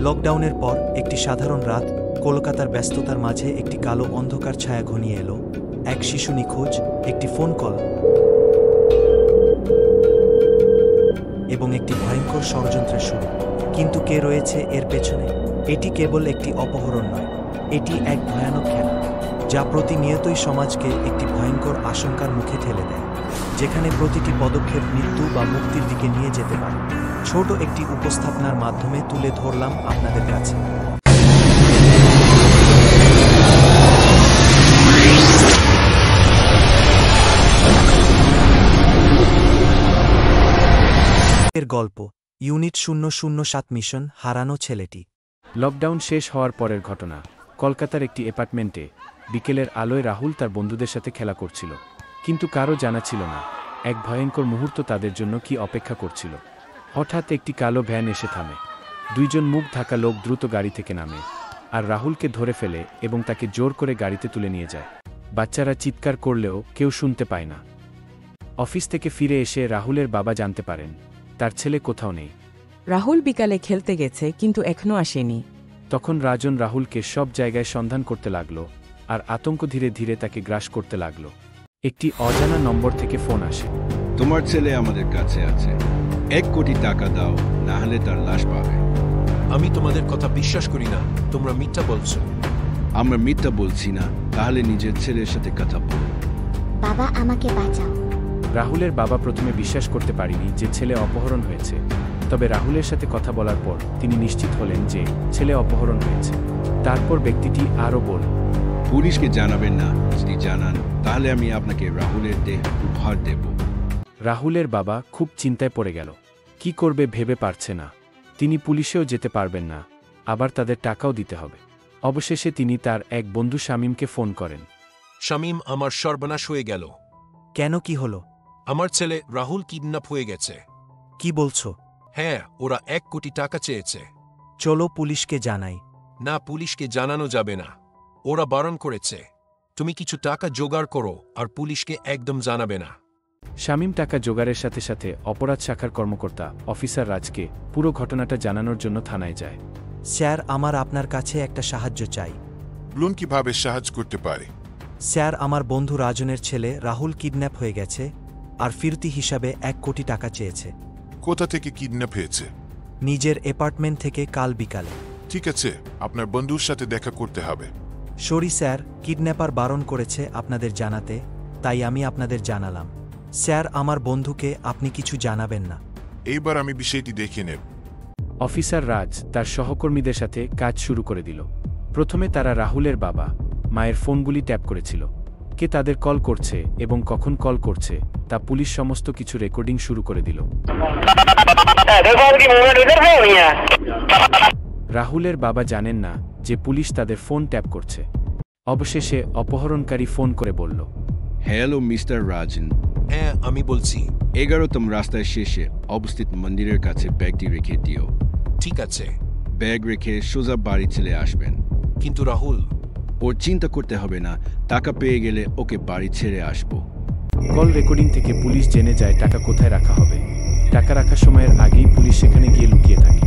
লকডাউনের পর একটি সাধারণ রাত, কলকাতার ব্যস্ততার মাঝে একটি কালো অন্ধকার ছায়া ঘনিয়ে এলো। এক শিশু নিখোঁজ, একটি ফোন কল এবং একটি ভয়ঙ্কর ষড়যন্ত্রের শুরু। কিন্তু কে রয়েছে এর পেছনে? এটি কেবল একটি অপহরণ নয়, এটি এক ভয়ানক খেলা, যা প্রতিনিয়তই সমাজকে একটি ভয়ঙ্কর আশঙ্কার মুখে ঠেলে দেয়, যেখানে প্রতিটি পদক্ষেপ মৃত্যু বা মুক্তির দিকে নিয়ে যেতে পারে। ছোট একটি উপস্থাপনার মাধ্যমে তুলে ধরলাম আপনাদের কাছে এর গল্প। ইউনিট 007 মিশন হারানো ছেলেটি। লকডাউন শেষ হওয়ার পরের ঘটনা। কলকাতার একটি অ্যাপার্টমেন্টে বিকেলের আলোয় রাহুল তার বন্ধুদের সাথে খেলা করছিল, কিন্তু কারও জানা ছিল না এক ভয়ঙ্কর মুহূর্ত তাদের জন্য কি অপেক্ষা করছিল। হঠাৎ একটি কালো ভ্যান এসে থামে। দুইজন মুখ ঢাকা লোক দ্রুত গাড়ি থেকে নামে আর রাহুলকে ধরে ফেলে এবং তাকে জোর করে গাড়িতে তুলে নিয়ে যায়। বাচ্চারা চিৎকার করলেও কেউ শুনতে পায় না। অফিস থেকে ফিরে এসে রাহুলের বাবা জানতে পারেন তার ছেলে কোথাও নেই। রাহুল বিকালে খেলতে গেছে, কিন্তু এখনো আসেনি। তখন রাজন রাহুলকে সব জায়গায় সন্ধান করতে লাগল, আর আতঙ্ক ধীরে ধীরে তাকে গ্রাস করতে লাগল। একটি অজানা নম্বর থেকে ফোন আসে। তোমার ছেলে আমাদের কাছে আছে, 1 কোটি টাকা দাও, না হলে তার লাশ পাবে। আমি তোমাদের কথা বিশ্বাস করি না, তোমরা মিথ্যা বলছো। আমরা মিথ্যা বলছি না, তাহলে নিজের ছেলের সাথে কথা বলো। বাবা, আমাকে বাঁচাও। রাহুলের বাবা প্রথমে বিশ্বাস করতে পারেনি যে ছেলে অপহরণ হয়েছে, তবে রাহুলের সাথে কথা বলার পর তিনি নিশ্চিত হলেন যে ছেলে অপহরণ হয়েছে। তারপর ব্যক্তিটি আরও বলল, পুলিশকে জানাবেন না, যদি জানান তাহলে আমি আপনাকে রাহুলের দেহ উপহার দেব। রাহুলের বাবা খুব চিন্তায় পড়ে গেল। কি করবে ভেবে পারছে না। তিনি পুলিশেও যেতে পারবেন না, আবার তাদের টাকাও দিতে হবে। অবশেষে তিনি তার এক বন্ধু শামীমকে ফোন করেন। শামীম, আমার সর্বনাশ হয়ে গেল। কেন, কি হলো? আমার ছেলে রাহুল কিডন্যাপ হয়ে গেছে। কি বলছো? হ্যাঁ, ওরা 1 কোটি টাকা চেয়েছে। চলো পুলিশকে জানাই। না, পুলিশকে জানানো যাবে না, ওরা বারণ করেছে। তুমি কিছু টাকা জোগাড় করো আর পুলিশকে একদম জানাবে না। শামীম টাকা জোগাড়ের সাথে সাথে অপরাধ শাখার কর্মকর্তা অফিসার রাজকে পুরো ঘটনাটা জানানোর জন্য থানায় যায়। স্যার, আমার আপনার কাছে একটা সাহায্য চাই। বলুন কিভাবে সাহায্য করতে পারে। স্যার, আমার বন্ধু রাজনের ছেলে রাহুল কিডন্যাপ হয়ে গেছে আর ফিরতি হিসাবে 1 কোটি টাকা চেয়েছে। কোথা থেকে কিডন্যাপ হয়েছে? নিজের অ্যাপার্টমেন্ট থেকে কাল বিকালে। ঠিক আছে, আপনার বন্ধুর সাথে দেখা করতে হবে। সরি স্যার, কিডন্যাপার বারণ করেছে আপনাদের জানাতে, তাই আমি আপনাদের জানালাম। স্যার, আমার বন্ধুকে আপনি কিছু জানাবেন না। এইবার আমি বিষয়টি দেখে নেব। অফিসার রাজ তার সহকর্মীদের সাথে কাজ শুরু করে দিল। প্রথমে তারা রাহুলের বাবা মায়ের ফোনগুলি ট্যাপ করেছিল। কে তাদের কল করছে এবং কখন কল করছে তা পুলিশ সমস্ত কিছু রেকর্ডিং শুরু করে দিল। রাহুলের বাবা জানেন না যে পুলিশ তাদের ফোন ট্যাপ করছে। অবশেষে অপহরণকারী ফোন করে বলল, হ্যালো মিস্টার রাজন। হ্যাঁ, আমি বলছি। 11তম রাস্তার শেষে অবস্থিত মন্দিরের কাছে ব্যাগটি রেখে দিও। ঠিক আছে। ব্যাগ রেখে সোজা বাড়ি চলে আসবেন। কিন্তু রাহুল? ওর চিন্তা করতে হবে না, টাকা পেয়ে গেলে ওকে বাড়ি ছেড়ে আসবো। কল রেকর্ডিং থেকে পুলিশ জেনে যায় টাকা কোথায় রাখা হবে। টাকা রাখার সময়ের আগেই পুলিশ সেখানে গিয়ে লুকিয়ে থাকে।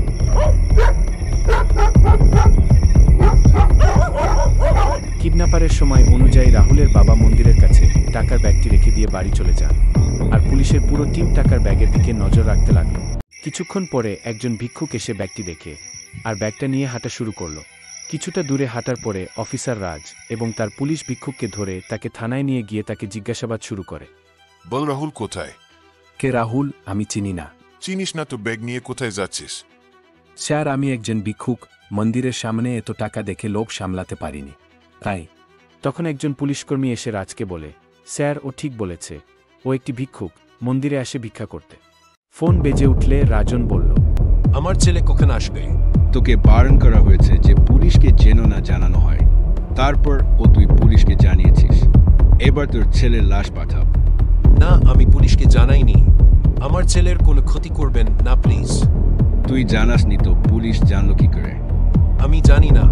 কিডন্যাপারের সময় অনুযায়ী রাহুলের বাবা মন্দিরের কাছে টাকার ব্যাগটি রেখে দিয়ে বাড়ি চলে যান, আর পুলিশের পুরো টিম টাকার ব্যাগের দিকে নজর রাখতে লাগলো। কিছুক্ষণ পরে একজন ভিক্ষুক এসে ব্যাগটি দেখে আর ব্যাগটা নিয়ে হাঁটা শুরু করল। কিছুটা দূরে হাঁটার পরে অফিসার রাজ এবং তার পুলিশ ভিক্ষুককে ধরে তাকে থানায় নিয়ে গিয়ে তাকে জিজ্ঞাসাবাদ শুরু করে। বল, রাহুল কোথায়? কে রাহুল? আমি চিনি না। চিনিস না তো ব্যাগ নিয়ে কোথায় যাচ্ছিস? স্যার, আমি একজন ভিক্ষুক, মন্দিরের সামনে এত টাকা দেখে লোভ সামলাতে পারিনি, তাই। তখন একজন পুলিশকর্মী এসে রাজকে বলে, স্যার, ও ঠিক বলেছে, ও একটি ভিক্ষুক, মন্দিরে আসে ভিক্ষা করতে। ফোন বেজে উঠলে রাজন বলল, আমার ছেলে কখন আসবে? তোকে বারণ করা হয়েছে যে পুলিশকে যেন না জানানো হয়। তারপর তুই পুলিশকে জানিয়েছিস। এবার তোর ছেলের লাশ পাঠাও। না, আমি পুলিশকে জানাইনি। আমার ছেলের কোনো ক্ষতি করবেন না প্লিজ। তুই জানাসনি তো পুলিশ জানলো কি করে? আমি জানি না।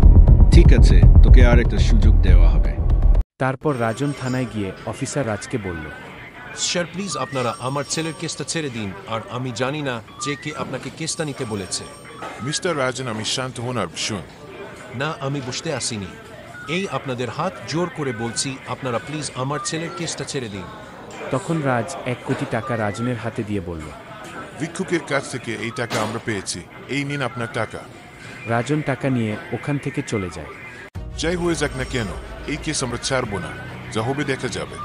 ঠিক আছে, তোকে আর একটা সুযোগ দেওয়া হবে। তারপর রাজন থানায় গিয়ে অফিসার রাজকে বলল, স্যার প্লিজ আপনারা আমার ছেলের কেসটা ছেড়ে দিন, আর আমি জানি না যে কে আপনাকে কেসটা নিতে বলেছে। মিস্টার রাজন, আমি শান্ত হন আর শুন। না, আমি বুঝতে আসিনি। এই আপনাদের হাত জোর করে বলছি, আপনারা প্লিজ আমার ছেলের কেসটা ছেড়ে দিন। তখন রাজ 1 কোটি টাকা রাজনের হাতে দিয়ে বলল। ভিক্ষুকের কাছ থেকে এই টাকা আমরা পেয়েছি, এই নিন আপনার টাকা। রাজন টাকা নিয়ে ওখান থেকে চলে যায়। যাই হয়ে যাক না কেন, এই কেস আমরা ছাড়বো না, যা হবে দেখা যাবে।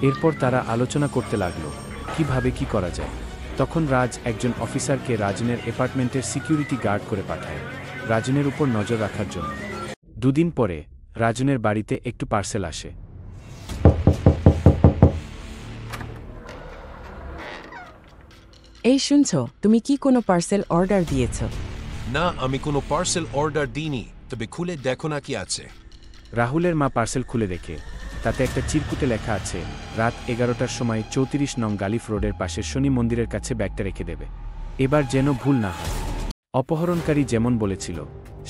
এরপর তারা আলোচনা করতে লাগলো কিভাবে কি করা যায়। তখন রাজ একজন অফিসারকে রাজনের অ্যাপার্টমেন্টের সিকিউরিটি গার্ড করে পাঠায় রাজনের উপর নজর রাখার জন্য। 2 দিন পরে রাজনের বাড়িতে একটু পার্সেল আসে। এই শুনছ, তুমি কি কোনো পার্সেল অর্ডার দিয়েছ? না, আমি কোনো পার্সেল অর্ডার দিইনি, তবে খুলে দেখো না কি আছে। রাহুলের মা পার্সেল খুলে দেখে তাতে একটা চিরকুটে লেখা আছে, রাত 11টার সময় 34 নং গালিফ রোডের পাশে শনি মন্দিরের কাছে ব্যাগটা রেখে দেবে, এবার যেন ভুল না হয়। অপহরণকারী যেমন বলেছিল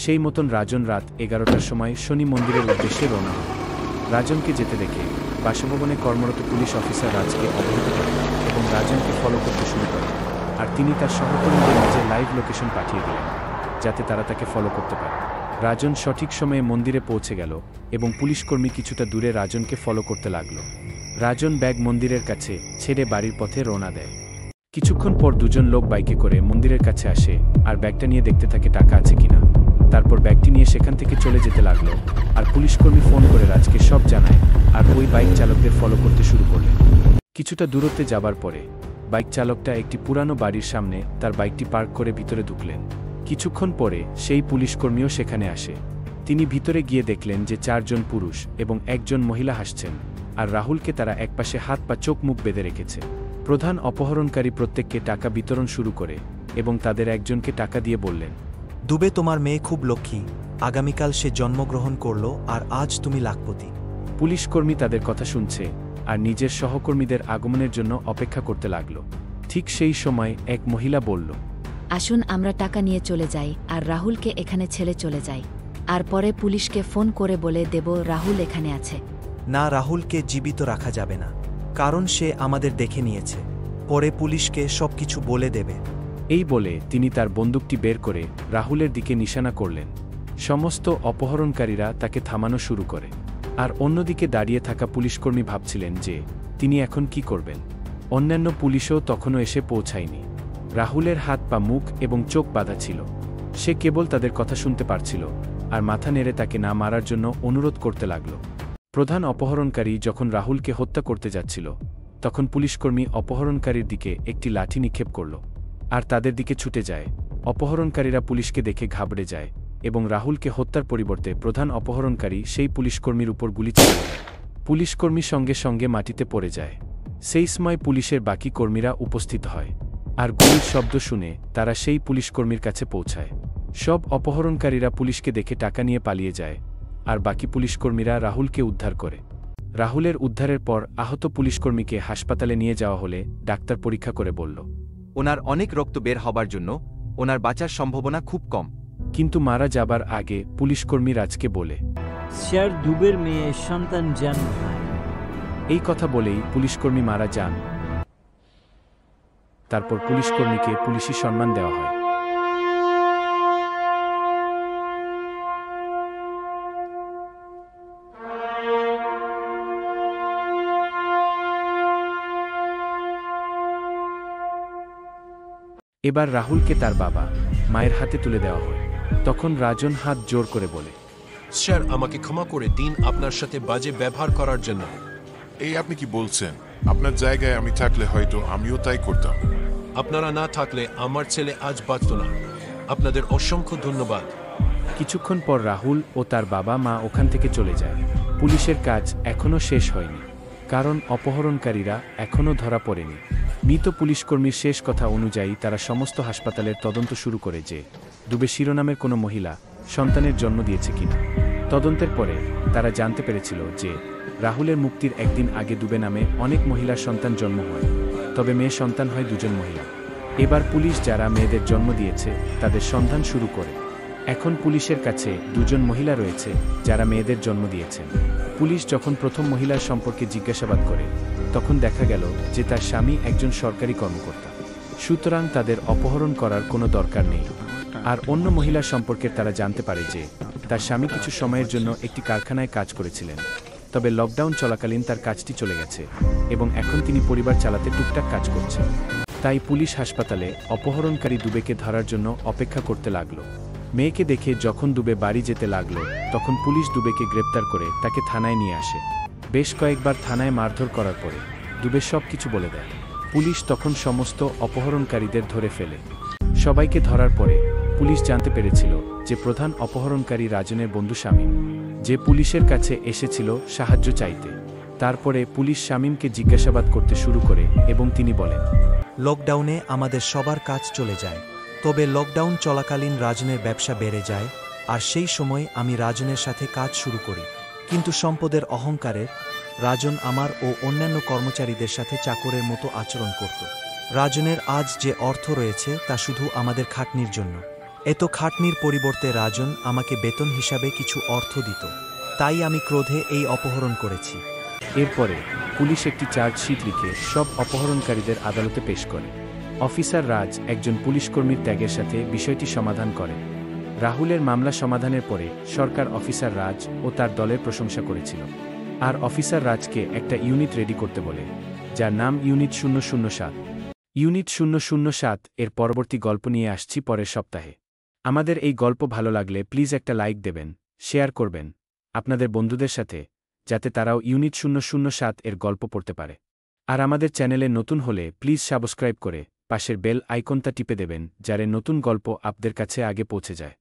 সেই মতন রাজন রাত 11টার সময় শনি মন্দিরের উদ্দেশ্যে রওনা হয়। রাজনকে যেতে দেখে বাসভবনে কর্মরত পুলিশ অফিসার রাজকে অবহিত করে এবং রাজনকে ফলো করতে শুরু করে, আর তিনি তার সহকর্মীদের নিজের লাইভ লোকেশন পাঠিয়ে দিলেন যাতে তারা তাকে ফলো করতে পারে। রাজন সঠিক সময়ে মন্দিরে পৌঁছে গেল এবং পুলিশকর্মী কিছুটা দূরে রাজনকে ফলো করতে লাগল। রাজন ব্যাগ মন্দিরের কাছে ছেড়ে বাড়ির পথে রওনা দেয়। কিছুক্ষণ পর 2জন লোক বাইকে করে মন্দিরের কাছে আসে আর ব্যাগটা নিয়ে দেখতে থাকে টাকা আছে কিনা। তারপর ব্যাগটি নিয়ে সেখান থেকে চলে যেতে লাগলো, আর পুলিশকর্মী ফোন করে রাজকে সব জানায়, আর ওই বাইক চালকদের ফলো করতে শুরু করলেন। কিছুটা দূরত্বে যাবার পরে বাইক চালকটা একটি পুরানো বাড়ির সামনে তার বাইকটি পার্ক করে ভিতরে ঢুকলেন। কিছুক্ষণ পরে সেই পুলিশকর্মীও সেখানে আসে। তিনি ভিতরে গিয়ে দেখলেন যে 4 জন পুরুষ এবং 1 জন মহিলা হাসছেন, আর রাহুলকে তারা একপাশে হাত পা চোখ মুখ বেঁধে রেখেছে। প্রধান অপহরণকারী প্রত্যেককে টাকা বিতরণ শুরু করে এবং তাদের একজনকে টাকা দিয়ে বললেন, দুবে, তোমার মেয়ে খুব লক্ষ্মী, আগামীকাল সে জন্মগ্রহণ করল আর আজ তুমি লাখপতি। পুলিশকর্মী তাদের কথা শুনছে আর নিজের সহকর্মীদের আগমনের জন্য অপেক্ষা করতে লাগল। ঠিক সেই সময় এক মহিলা বলল, আসুন আমরা টাকা নিয়ে চলে যাই আর রাহুলকে এখানে ছেড়ে চলে যাই, আর পরে পুলিশকে ফোন করে বলে দেব রাহুল এখানে আছে। না, রাহুলকে জীবিত রাখা যাবে না, কারণ সে আমাদের দেখে নিয়েছে, পরে পুলিশকে সবকিছু বলে দেবে। এই বলে তিনি তার বন্দুকটি বের করে রাহুলের দিকে নিশানা করলেন। সমস্ত অপহরণকারীরা তাকে থামানো শুরু করে, আর অন্যদিকে দাঁড়িয়ে থাকা পুলিশকর্মী ভাবছিলেন যে তিনি এখন কি করবেন। অন্যান্য পুলিশও তখনও এসে পৌঁছায়নি। রাহুলের হাত পা মুখ এবং চোখ বাঁধা ছিল, সে কেবল তাদের কথা শুনতে পারছিল আর মাথা নেড়ে তাকে না মারার জন্য অনুরোধ করতে লাগল। প্রধান অপহরণকারী যখন রাহুলকে হত্যা করতে যাচ্ছিল তখন পুলিশকর্মী অপহরণকারীর দিকে একটি লাঠি নিক্ষেপ করল আর তাদের দিকে ছুটে যায়। অপহরণকারীরা পুলিশকে দেখে ঘাবড়ে যায় এবং রাহুলকে হত্যার পরিবর্তে প্রধান অপহরণকারী সেই পুলিশকর্মীর উপর গুলি চালায় দেয়। পুলিশকর্মী সঙ্গে সঙ্গে মাটিতে পড়ে যায়। সেই সময় পুলিশের বাকি কর্মীরা উপস্থিত হয়, আর গুলির শব্দ শুনে তারা সেই পুলিশকর্মীর কাছে পৌঁছায়। সব অপহরণকারীরা পুলিশকে দেখে টাকা নিয়ে পালিয়ে যায়, আর বাকি পুলিশকর্মীরা রাহুলকে উদ্ধার করে। রাহুলের উদ্ধারের পর আহত পুলিশকর্মীকে হাসপাতালে নিয়ে যাওয়া হলে ডাক্তার পরীক্ষা করে বলল, ওনার অনেক রক্ত বের হবার জন্য ওনার বাঁচার সম্ভাবনা খুব কম। কিন্তু মারা যাবার আগে পুলিশকর্মী রাজকে বলে, স্যার, দুবের মেয়ে সন্তান জন্ম হয়। এই কথা বলেই পুলিশকর্মী মারা যান। তারপর পুলিশকর্মীকে পুলিশি সম্মান দেওয়া হয়। এবার রাহুলকে তার বাবা মায়ের হাতে তুলে দেওয়া হয়। তখন রাজন হাত জোর করে বলে, স্যার, আমাকে ক্ষমা করে দিন আপনার সাথে বাজে ব্যবহার করার জন্য। এই আপনি কি বলছেন? আপনার জায়গায় আমি থাকলে হয়তো আমিও তাই করতাম। আপনারা না থাকলে আমার ছেলে আজ বাঁচত না। আপনাদের অসংখ্য ধন্যবাদ। কিছুক্ষণ পর রাহুল ও তার বাবা মা ওখান থেকে চলে যায়। পুলিশের কাজ এখনও শেষ হয়নি, কারণ অপহরণকারীরা এখনও ধরা পড়েনি। মৃত পুলিশকর্মীর শেষ কথা অনুযায়ী তারা সমস্ত হাসপাতালের তদন্ত শুরু করে যে দুবে শিরোনামের কোনো মহিলা সন্তানের জন্ম দিয়েছে কিনা। তদন্তের পরে তারা জানতে পেরেছিল যে রাহুলের মুক্তির একদিন আগে দুবে নামে অনেক মহিলার সন্তান জন্ম হয়, তবে মেয়ে সন্তান হয় 2 জন মহিলা। এবার পুলিশ যারা মেয়েদের জন্ম দিয়েছে তাদের সন্ধান শুরু করে। এখন পুলিশের কাছে 2 জন মহিলা রয়েছে যারা মেয়েদের জন্ম দিয়েছেন। পুলিশ যখন প্রথম মহিলার সম্পর্কে জিজ্ঞাসাবাদ করে তখন দেখা গেল যে তার স্বামী একজন সরকারি কর্মকর্তা। সুতরাং তাদের অপহরণ করার কোনো দরকার নেই। আর অন্য মহিলা সম্পর্কের তারা জানতে পারে যে তার স্বামী কিছু সময়ের জন্য একটি কারখানায় কাজ করেছিলেন, তবে লকডাউন চলাকালীন তার কাজটি চলে গেছে এবং এখন তিনি পরিবার চালাতে টুকটাক কাজ করছেন। তাই পুলিশ হাসপাতালে অপহরণকারী দুবেকে ধরার জন্য অপেক্ষা করতে লাগল। মেয়েকে দেখে যখন দুবে বাড়ি যেতে লাগল তখন পুলিশ দুবেকে গ্রেপ্তার করে তাকে থানায় নিয়ে আসে। বেশ কয়েকবার থানায় মারধর করার পরে দুবে সব কিছু বলে দেয়। পুলিশ তখন সমস্ত অপহরণকারীদের ধরে ফেলে। সবাইকে ধরার পরে পুলিশ জানতে পেরেছিল যে প্রধান অপহরণকারী রাজনের বন্ধু শামীম, যে পুলিশের কাছে এসেছিল সাহায্য চাইতে। তারপরে পুলিশ শামীমকে জিজ্ঞাসাবাদ করতে শুরু করে এবং তিনি বলেন, লকডাউনে আমাদের সবার কাজ চলে যায়, তবে লকডাউন চলাকালীন রাজনের ব্যবসা বেড়ে যায়, আর সেই সময় আমি রাজনের সাথে কাজ শুরু করি। কিন্তু সম্পদের অহংকারে রাজন আমার ও অন্যান্য কর্মচারীদের সাথে চাকরের মতো আচরণ করত। রাজনের আজ যে অর্থ রয়েছে তা শুধু আমাদের খাটনির জন্য। এত খাটনির পরিবর্তে রাজন আমাকে বেতন হিসাবে কিছু অর্থ দিত, তাই আমি ক্রোধে এই অপহরণ করেছি। এরপরে পুলিশ একটি চার্জশিট লিখে সব অপহরণকারীদের আদালতে পেশ করে। অফিসার রাজ একজন পুলিশকর্মীর ত্যাগের সাথে বিষয়টি সমাধান করে। রাহুলের মামলা সমাধানের পরে সরকার অফিসার রাজ ও তার দলের প্রশংসা করেছিল, আর অফিসার রাজকে একটা ইউনিট রেডি করতে বলে, যার নাম ইউনিট 007। ইউনিট 007 এর পরবর্তী গল্প নিয়ে আসছি পরের সপ্তাহে। আমাদের এই গল্প ভালো লাগলে প্লিজ একটা লাইক দেবেন, শেয়ার করবেন আপনাদের বন্ধুদের সাথে, যাতে তারাও ইউনিট 007 এর গল্প পড়তে পারে। আর আমাদের চ্যানেলে নতুন হলে প্লিজ সাবস্ক্রাইব করে পাশের বেল আইকনটা টিপে দেবেন, যাতে নতুন গল্প আপনাদের কাছে আগে পৌঁছে যায়।